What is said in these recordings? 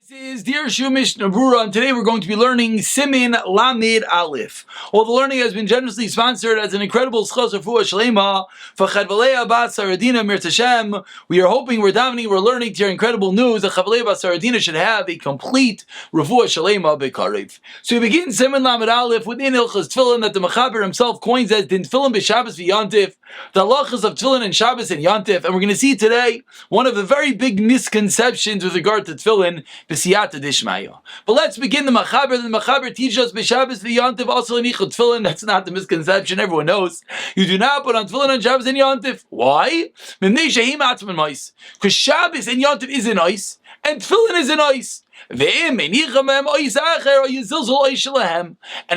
This is Dirshu Mishnah Berurah, and today we're going to be learning Simin Lamed Aleph. Well, the learning has been generously sponsored as an incredible schos refuah shlema for Chadvalei Bas Saradina Mir Tashem. We are hoping, we're davening, we're learning to hear incredible news that Chadvalei Bas Saradina should have a complete refuah shlema bekarev. So we begin Simin Lamed Aleph within Ilchas Tefilin that the Mechaber himself coins as Din Tefilin b'Shabbos v'Yantif, the halachas of Tefilin and Shabbos and Yantif, and we're going to see today one of the very big misconceptions with regard to Tefilin. But let's begin the Machaber. The Machaber teaches us B'Shabbos v'Yantif also inichot Tefillin. That's not the misconception. Everyone knows you do not put on Tefillin on Shabbos and Yantif. Why? Because Shabbos and Yantif is an ice, and Tefillin is an ice. And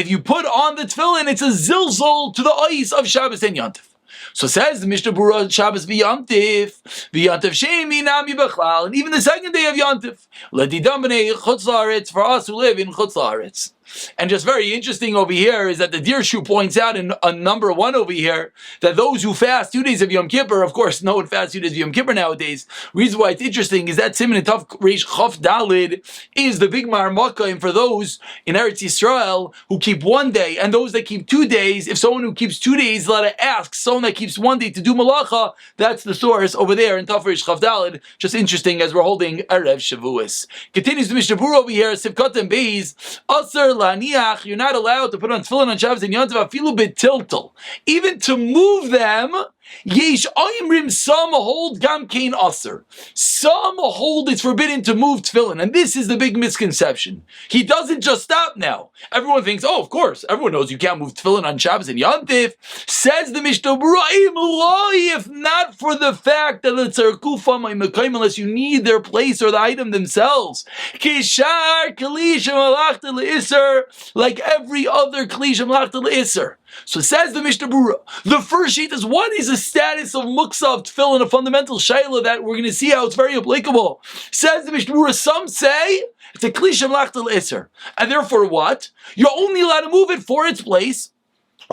if you put on the Tefillin, it's a zilzol to the ice of Shabbos and Yantif. So says the Mishnah Berurah, Shabbos v'Yantif shemi nami b'chlal, and even the second day of Yantif, l'didam b'nei chutz la'aretz, for us who live in chutz la'aretz. And just very interesting over here is that the Dirshu points out in number 1 over here that those who fast 2 days of Yom Kippur, of course, no one fasts 2 days of Yom Kippur nowadays. Reason why it's interesting is that Siman Tov Reish Chaf Dalid is the big marmaka, and for those in Eretz Yisrael who keep 1 day and those that keep 2 days, if someone who keeps 2 days let it ask someone that keeps 1 day to do malacha, that's the source over there in Tov Reish Chaf Dalid. Just interesting as we're holding Erev Shavuos. Continues the Mishnah Berurah over here, Sivkot and Beis, Aser you're not allowed to put on Tefillin on Shabbos and Yantiv afilu betiltel. Even to move them, yesh oimrim, some hold gam kain aser. Some hold it's forbidden to move Tefillin, and this is the big misconception. He doesn't just stop now. Everyone thinks, oh, of course, everyone knows you can't move Tefillin on Shabbos and Yantiv. Says the Mishnah Berurah, if not for the fact that it's unless you need their place or the item themselves. Kishar kalishim alachta le'iser, like every other klishim alachta le'iser. So says the Mishnah Berurah, the first sheet is, what is the status of muksa of Tefillin, a fundamental shayla that we're going to see how it's very applicable. Says the Mishnah Berurah, some say it's a klishim alachta le'iser, and therefore what? You're only allowed to move it for its place,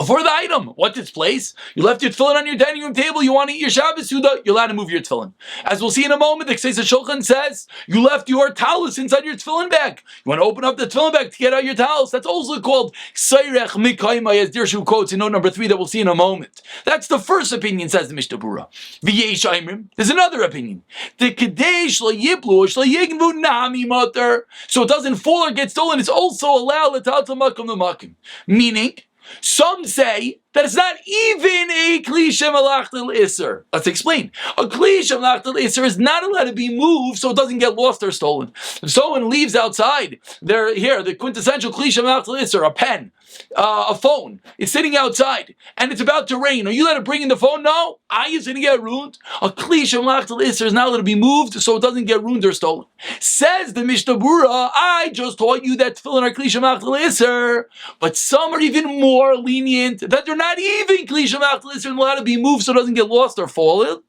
for the item. What's its place? You left your tefillin on your dining room table, you want to eat your Shabbos Suda, you're allowed to move your tefillin. As we'll see in a moment, the Concise Shulchan says, you left your talus inside your tefillin bag. You want to open up the tefillin bag to get out your talus. That's also called Sayrech Mikaimai, as Dirshu quotes in note number 3 that we'll see in a moment. That's the first opinion, says the Mishnah Berurah. V'yesh Aimrim, there's another opinion. The Kadesh la Yiplu, shla Yigvu Nami Mater, so it doesn't fall or get stolen, it's also allowed l'tal makom l'makom. Meaning, some say that it's not even a klishim alachta l'isser. Let's explain. A klishim alachta l'isser is not allowed to be moved so it doesn't get lost or stolen. If someone leaves outside, the quintessential klishim alachta l'isser, a pen, a phone, is sitting outside, and it's about to rain. Are you allowed to bring in the phone? No. It's going to get ruined. A klishim alachta l'isser is not allowed to be moved so it doesn't get ruined or stolen. Says the Mishnah Berurah, I just taught you that tefillin are klishim alachta l'isser, but some are even more lenient, that they're not even klishim alachta l'isser and allowed to be moved so it doesn't get lost or fallen.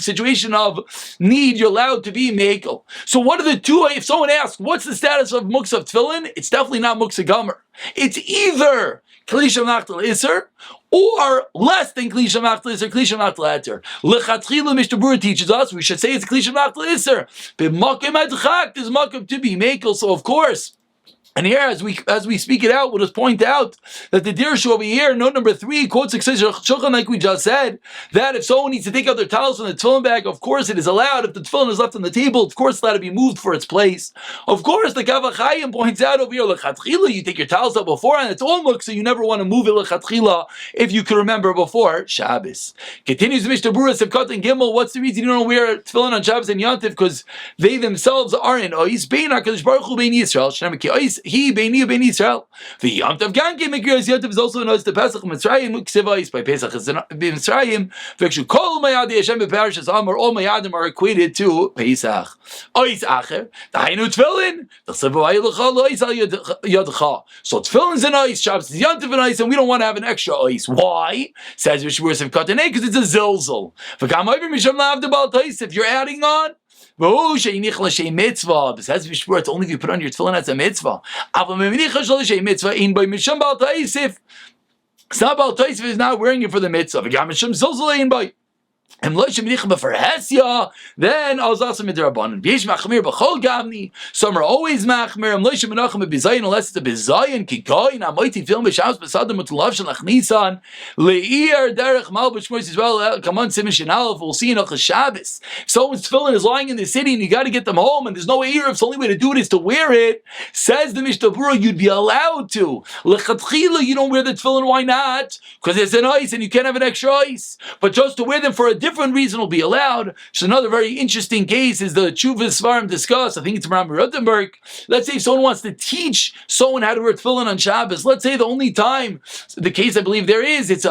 Situation of need, you're allowed to be mekel. So what are the two? If someone asks, what's the status of muksa of tefillin? It's definitely not muksa gomer. It's either klishim alachta l'isser or less than klishim alachta l'isser, klishim alachta l'heter. Lechatchila, Mishnah Berurah teaches us we should say it's klishim alachta l'isser. But makom adchak is makom to be mekel. So of course. And here, as we speak it out, we'll just point out that the Dirshu over here, note number 3, quotes Shulchan, like we just said, that if someone needs to take out their towels from the tefillin bag, of course it is allowed. If the tefillin is left on the table, of course it's allowed to be moved for its place. Of course, the Kav HaChaim points out over here, lechatchila, you take your towels out before, and it's all muk, so you never want to move it lechatchila, if you can remember before Shabbos. Continues the Mishnah Berurah, Sivkot and Gimel, what's the reason you don't wear tefillin on Shabbos and Yantif? Because they themselves are in ois, bein HaKadosh Baruch Hu bein Yisrael, shenam ki ois, he beini bein Yisrael. The Yantav Ganke Megrios Yantav is also known as the Pesach Mitzrayim Uksivais by Pesach is Mitzrayim. Vekshu Kol Mayadi Hashem beParashas Amar. All Mayadim are equated to Pesach. Ois Acher Dainu Tefillin the Sivavay L'Chal Ois Al Yadcha. So Tefillin's an ois, Shabbos is Yantav an ois, and we don't want to have an extra ois. Why? Says Mishmur Sivkot and because it's a zilzal. V'Kam Oivim Misham Lav Debal Tais. If you're adding on. Besides Mishmur, it's only if you put on your tefillin as a mitzvah. It's not Baal Taisif is not wearing it for the mitzvah. then also midrabanan. Some are always machmir. Unless it's a bizayin kikoyin amayti film b'shams b'sadam utulav shel achnisan leir derech mal b'shmois as well. Come on, Siman Shinalef. We'll see in Achas Shabbos. If someone's tefillin is lying in the city and you got to get them home, and there's no eruv, the only way to do it is to wear it. Says the Mishnah Berurah, you'd be allowed to. Lechatchila, you don't wear the tefillin. Why not? Because it's an ice and you can't have an extra ice. But just to wear them for a different reason will be allowed. So another very interesting case is the Chuvas Svarim discussed. I think it's Ram Rothenberg. Let's say if someone wants to teach someone how to wear tefillin on Shabbos. Let's say the only time, the case I believe there is, it's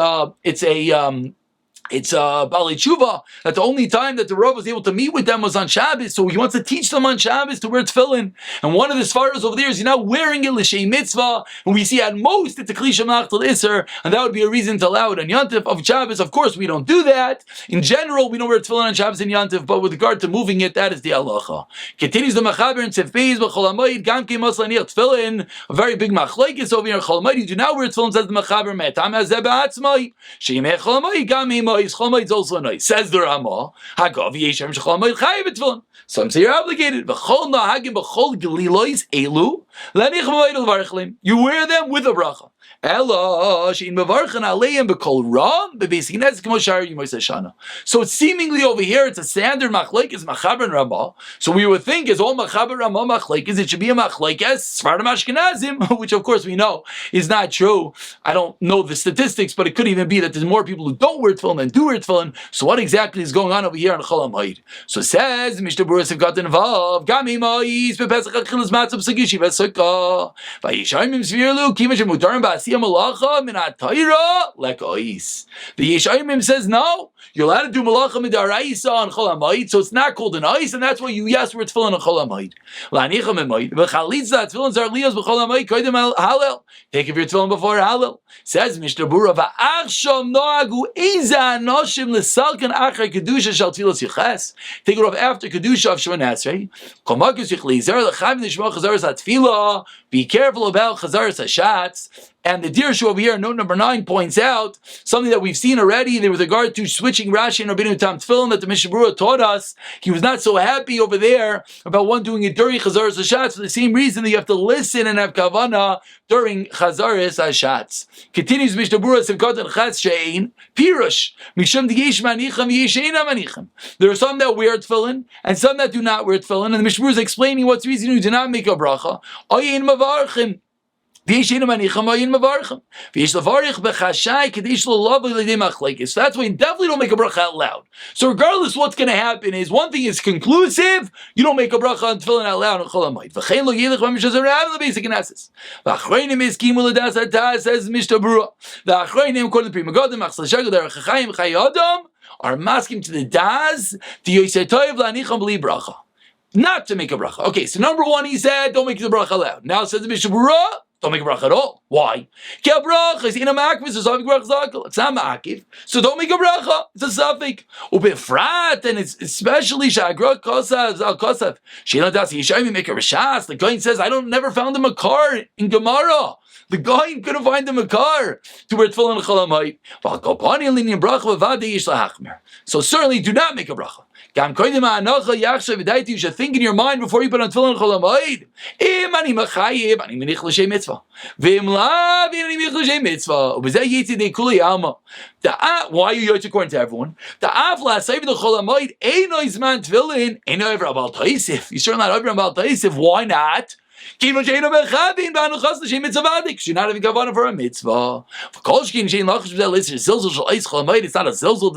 Bali Tshuva, that the only time that the Rav was able to meet with them was on Shabbos, so he wants to teach them on Shabbos to wear tefillin. And one of the Svaros over there is, you're not wearing it l'shei mitzvah, and we see at most it's a Kli Shemach Tel Isser, and that would be a reason to allow it on Yantif of Shabbos. Of course, we don't do that. In general, we don't wear tefillin on Shabbos and Yantif, but with regard to moving it, that is the halacha. Continues the Machaber in Tzef Beis b'Chol HaMoed, Gam Ki Mos Laniach Tefillin, a very big machlokes over here in Chol HaMoed. You do not wear tefillin, says the Machaber, Me'atam Hazeh Ba'atzmai, She'yimei Chol HaMoed, Gam Imo is also nice. Says the Ramah, Hagav Yeshem Shechol HaMoed Chayiv B'Tefillin. Some say you're obligated. V'chol nahagim b'chol gelilois elu lanich b'moed l'varchlim. You wear them with a bracha. Ela shein mevarchen aleim b'kol ram b'beis Knesset k'mo shari yimos hashana. So seemingly over here it's a standard machlokes Machaber and Ramah. So we would think is all Machaber Ramah machlokes, it should be a machlokes Sfardim Ashkenazim, which of course we know is not true. I don't know the statistics, but it could even be that there's more people who don't wear tefillin than do wear tefillin. So what exactly is going on over here on Chol HaMoed? So it says Mishnah Berurah have got involved. Gami ma'is bepesach achilas matzah b'sagishi v'sukkah v'yishayimim svirlu kima shemutarim ba'asiyah malacha min ha'tayra leka'is. The Yishayimim says no, you're allowed to do malacha midaraisa on Chol HaMoed, so it's not called an ice, and that's why you wear tefillin on Chol HaMoed. La'anicha memoed v'chalitza tefillin zarliyos b'Chol HaMoed koydem halal. Take of your tefillin before halal. Says Mishnah Berurah va'achsham noagu eza anoshim l'salkan achar kedusha shal tefillas yiches. Take it off after kedusha of Shemon Esrei. Komakus yichlizer l'chayim nishma chazaras hatfilah. Be careful about chazaras hashatz. And the Dirshu over here, note number 9, points out something that we've seen already with regard to switching Rashi and Rabbeinu Tam Tefillin that the Mishnah Berurah taught us. He was not so happy over there about one doing it during Chazaras Hashatz for the same reason that you have to listen and have Kavanah during Chazaras Hashatz. Continues Mishnah Berurah Simchat and Chatz Shein Pirush Mishum Diyesh Manicham Yesheina Manicham. There are some that wear tefillin and some that do not wear tefillin, and the Mishnah Berurah is explaining what's the reason you do not make a bracha. Ayin Mavarchim. So that's why you definitely don't make a bracha out loud. So regardless what's going to happen is, one thing is conclusive, you don't make a bracha on tefillin out loud on Chol HaMoed. Says Mishnah Berurah. The Achreinim, according to the Pri Megadim, are masking to the Daz, not to make a bracha. Okay, so number one, he said, don't make the bracha loud. Now it says the Mishnah Berurah, don't make a bracha at all. Why? It's not ma'akiv, so don't make a bracha. It's a suffix. Ubefrat, and it's especially sha'agra kosav al kosav. Sheila das yishayim make a rishas. The guy says, never found him a car in Gemara. The guy couldn't find him a car to wear tefillin and Chol HaMoed. So certainly do not make a bracha. You should think in your mind before you put on tefillin and Chol HaMoed. Why are you yoch according to everyone? You're certainly not over about Taisif. Why not? You're not having kavanah for a mitzvah. It's not a zilzul.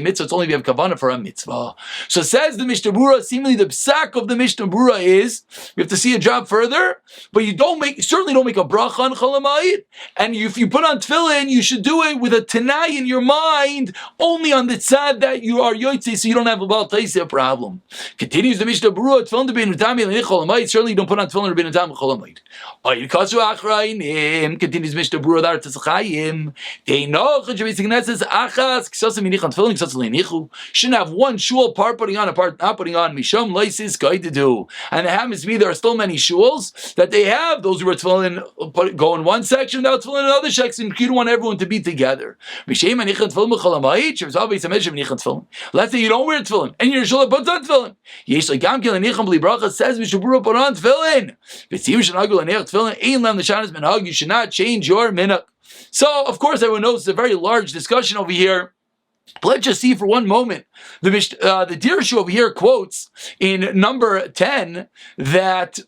It's only if you have kavanah for a mitzvah. So says the Mishnah Berurah, seemingly the psak of the Mishnah Berurah is, we have to see a job further, but you certainly don't make a bracha on Chol HaMoed. And if you put on tefillin, you should do it with a tanai in your mind, only on the tzad that you are yotze, so you don't have a Baal Taiseh problem. Continues the Mishnah Berurah, tefillin to be in Utami Chol Cholamayit, certainly you don't put on tefillin Rabbeinu Tam Cholamayit. Oy kasu achrayim, continues Mishnah Berurah Dar Tzachayim. Deinoch Shabbat Knesses achas k'sasa minichan tefillin k'sasa leinichu. Shouldn't have one shul part putting on, a part not putting on. Misham leisis going to do. And it happens to be there are still many shuls that they have those who are tefillin go in one section, without tefillin in another section. You don't want everyone to be together. Let's say you don't wear tefillin and your shul puts on tefillin. Yesh legam kil anicham bli bracha says Mishnah Berurah put on tefillin. V'tzim shenagul anich tefillin ein lam l'shanas minhag. You should not change your minhag. So of course everyone knows it's a very large discussion over here. But let's just see for one moment. The Dirshu over here quotes in number 10 that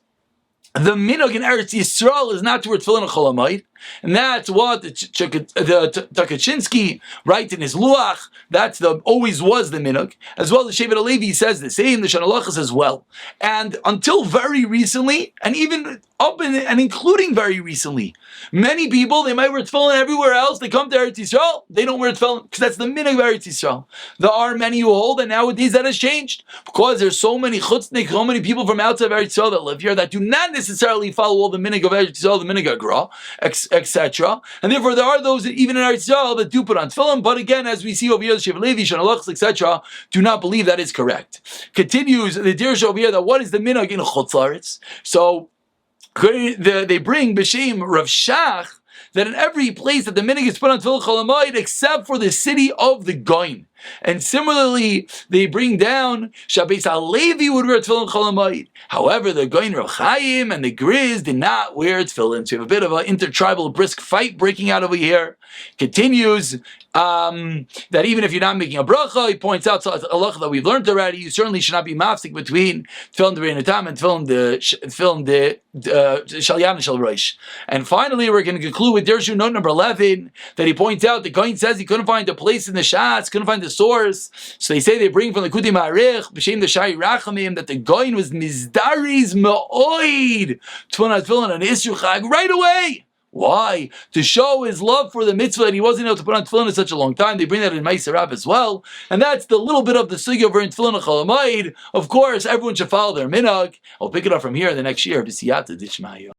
the minhag in Eretz Yisrael is not to wear tefillin and cholamayit, and that's what the Tukachinsky writes in his luach. That's always was the minhag, as well as Shevet HaLevi says the same. The Shanalachas as well, and until very recently, and even up and including very recently, many people they might wear tefillin everywhere else. They come to Eretz Yisrael, they don't wear tefillin because that's the minhag of Eretz Yisrael. There are many who hold, and nowadays that has changed because there's so many chutznik, so many people from outside of Eretz Yisrael that live here that do not necessarily follow all the minhag of Eretz Yisrael, the minhag Agra, etc. And therefore there are those that even in Eretz Yisrael that do put on tefillin, but again, as we see over here, the Shevet HaLevi, Shanalachas, etc., do not believe that is correct. Continues the Dirshu over here that what is the minhag in Chutz La'aretz? So they bring b'shem Rav Shach that in every place that the minhag is put on tefillin cholamayit except for the city of the Goin. And similarly, they bring down Shabbos HaLevi would wear tefillin cholamayit. However, the Goin Rav Chaim and the Grizz did not wear tefillin. So we have a bit of an intertribal brisk fight breaking out over here. Continues that even if you're not making a bracha, he points out a halacha that we've learned already. You certainly should not be mafsik between tefillin Rabbeinu Tam and tefillin the Shalyan and Shal Rosh. And finally, we're going to conclude with Dirshu note number 11 that he points out the Goin says he couldn't find a place in the Shas, couldn't find the source. So they say they bring from the Kuti Ma'arich b'shem the Shai Rachamim that the Goin was mizdaris ma'oid tefillin and Isru Chag right away. Why? To show his love for the mitzvah that he wasn't able to put on tefillin in such a long time. They bring that in Ma'aser Rav as well. And that's the little bit of the sugya over in tefillin and cholamayid. Of course, everyone should follow their minhag. I'll pick it up from here the next year. B'siyata d'shmaya.